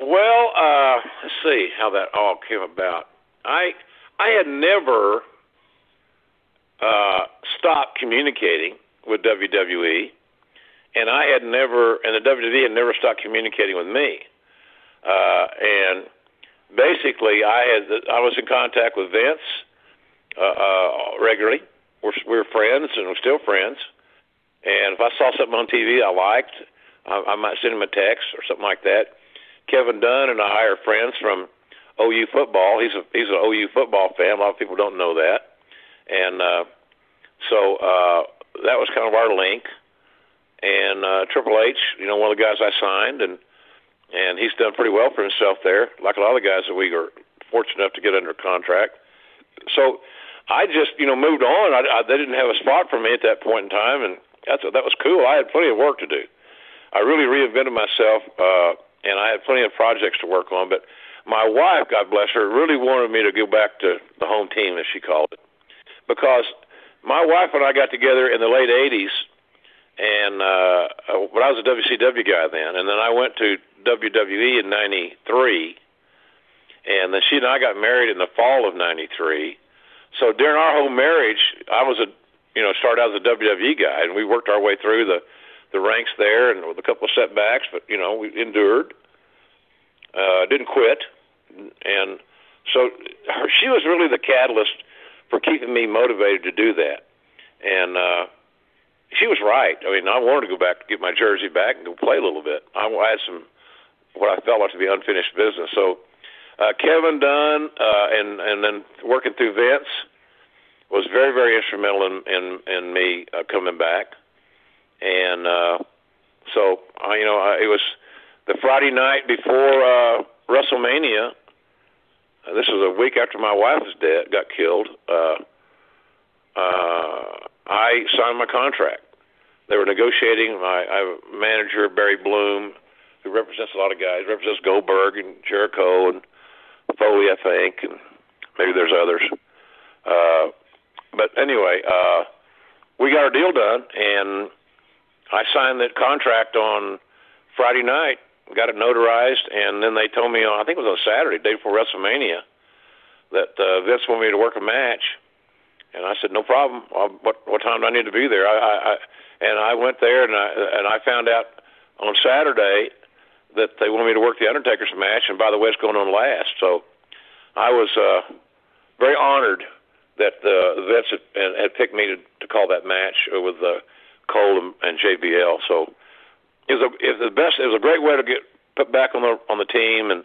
Well, let's see how that all came about. I had never stopped communicating with WWE, and the WWE had never stopped communicating with me. And basically, I was in contact with Vince regularly. We were friends, and we're still friends. And if I saw something on TV I liked, I might send him a text or something like that. Kevin Dunn and I are friends from OU football. He's an OU football fan. A lot of people don't know that. And so that was kind of our link. And Triple H, one of the guys I signed, and he's done pretty well for himself there, like a lot of the guys that we are fortunate enough to get under contract. So I just, moved on. They didn't have a spot for me at that point in time, and that was cool. I had plenty of work to do. I really reinvented myself, and I had plenty of projects to work on. But my wife, God bless her, really wanted me to go back to the home team, as she called it, because my wife and I got together in the late 80s, and but I was a WCW guy then, and then I went to WWE in 93, and then she and I got married in the fall of 93. So during our whole marriage, I was started out as a WWE guy, and we worked our way through the ranks there, and with a couple of setbacks, but we endured, didn't quit, and so she was really the catalyst for keeping me motivated to do that, and she was right. I mean, I wanted to go back, get my jersey back, and go play a little bit. I had some what I felt like to be unfinished business. So Kevin Dunn and then working through Vince was very, very instrumental in me coming back. And so it was the Friday night before WrestleMania. This was a week after my wife got killed. I signed my contract. They were negotiating. My manager, Barry Bloom, who represents a lot of guys, represents Goldberg and Jericho and Foley, I think, and maybe there's others. But anyway, we got our deal done, and I signed that contract on Friday night, got it notarized, and then they told me, I think it was on Saturday, day before WrestleMania, that Vince wanted me to work a match. And I said, no problem. What time do I need to be there? And I went there, and I found out on Saturday that they wanted me to work the Undertaker's match, and by the way, it's going on last. So I was very honored that Vince had picked me to call that match with Cole and JBL. So it was the best. It was a great way to get put back on the team, and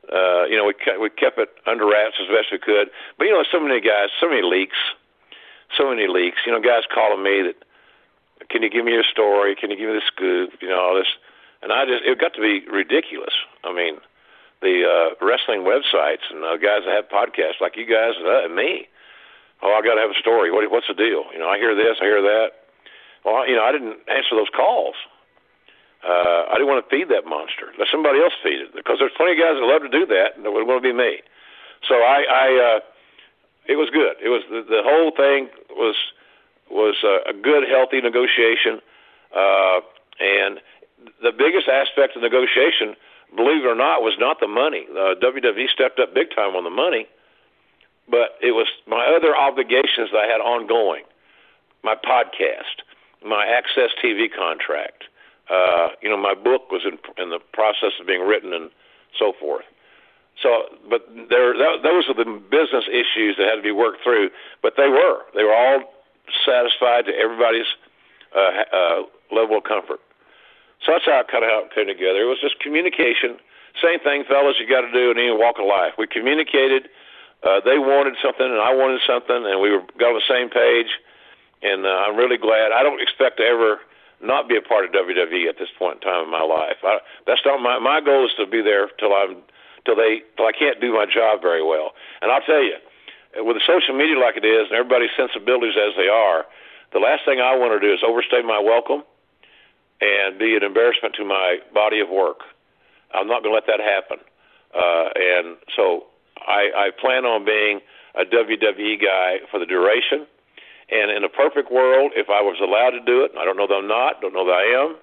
we kept it under wraps as best we could. But so many guys, so many leaks. Guys calling me that, can you give me your story? Can you give me the scoop? All this. And it got to be ridiculous. I mean, the wrestling websites and guys that have podcasts like you guys and me. Oh, I got to have a story. What's the deal? I hear this, I hear that. Well, I didn't answer those calls. I didn't want to feed that monster. Let somebody else feed it, because there's plenty of guys that love to do that, and it would want to be me. So it was good. It was the whole thing was a good, healthy negotiation, and the biggest aspect of negotiation, believe it or not, was not the money. WWE stepped up big time on the money, but it was my other obligations that I had ongoing, my podcast, my Access TV contract. My book was in the process of being written and so forth. So, but those are the business issues that had to be worked through. But they were all satisfied to everybody's level of comfort. So that's how it came together. It was just communication. Same thing, fellas, you got to do in any walk of life. We communicated. They wanted something, and I wanted something, and we got on the same page. And I'm really glad. I don't expect to ever not be a part of WWE at this point in time in my life. That's not my goal is to be there till I can't do my job very well. And I'll tell you, with the social media like it is and everybody's sensibilities as they are, the last thing I want to do is overstay my welcome and be an embarrassment to my body of work. I'm not going to let that happen. And so I plan on being a WWE guy for the duration. And in a perfect world, if I was allowed to do it, I don't know that I'm not, don't know that I am,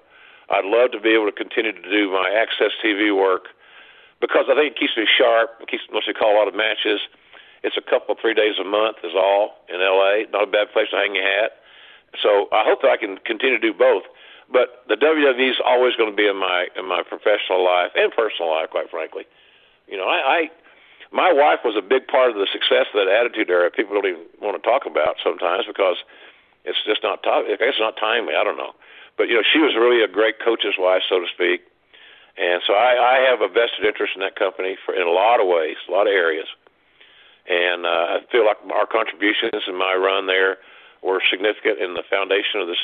I'd love to be able to continue to do my Access TV work because I think it keeps me sharp. It keeps me to call a lot of matches. It's a couple, 3 days a month is all in L.A. Not a bad place to hang your hat. So I hope that I can continue to do both. But the WWE is always going to be in my professional life and personal life, quite frankly. You know, my wife was a big part of the success of that Attitude Era. People don't even want to talk about sometimes because it's just not it's not timely. I don't know. But, you know, she was really a great coach's wife, so to speak. And so I have a vested interest in that company in a lot of ways, a lot of areas. And I feel like our contributions in my run there were significant in the foundation of this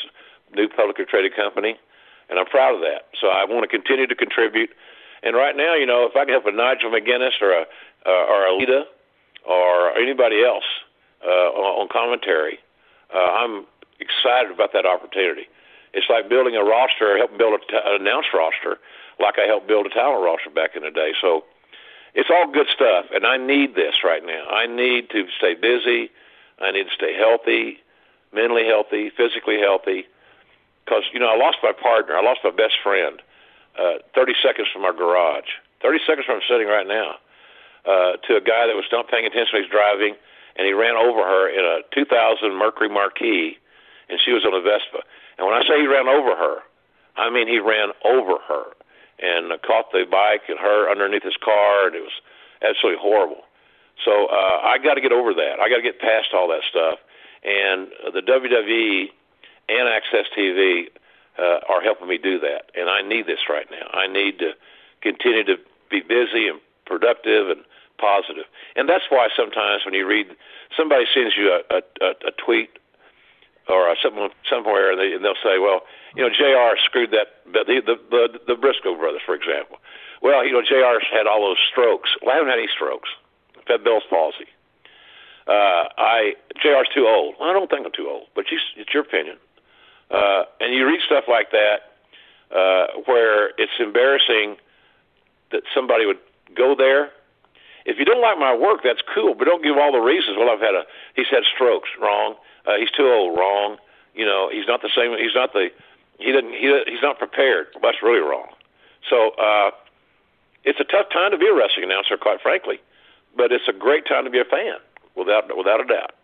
new publicly traded company, and I'm proud of that. So I want to continue to contribute. And right now, you know, if I can help a Nigel McGuinness or a Lita or anybody else on commentary, I'm excited about that opportunity. It's like building a roster, helping build an announced roster, like I helped build a talent roster back in the day. So it's all good stuff, and I need this right now. I need to stay busy. I need to stay healthy, mentally healthy, physically healthy, because, you know, I lost my partner. I lost my best friend 30 seconds from our garage, 30 seconds from sitting right now, to a guy that was not paying attention. He's driving, and he ran over her in a 2000 Mercury Marquis, and she was on a Vespa. And when I say he ran over her, I mean he ran over her and caught the bike and her underneath his car, and it was absolutely horrible. So I got to get over that. I got to get past all that stuff. And the WWE and Access TV are helping me do that. And I need this right now. I need to continue to be busy and productive and positive. And that's why sometimes when you read, somebody sends you a tweet or something somewhere, and they'll say, well, you know, JR screwed that, the Briscoe brothers, for example. Well, you know, JR's had all those strokes. Well, I haven't had any strokes. I've had Bell's palsy. JR's too old. Well, I don't think I'm too old, but it's your opinion. And you read stuff like that where it's embarrassing that somebody would go there. If you don't like my work, that's cool, but don't give all the reasons. Well, he's had strokes. Wrong. He's too old. Wrong. You know, he's not the same. He's not prepared. Well, that's really wrong. So it's a tough time to be a wrestling announcer, quite frankly, but it's a great time to be a fan, without a doubt.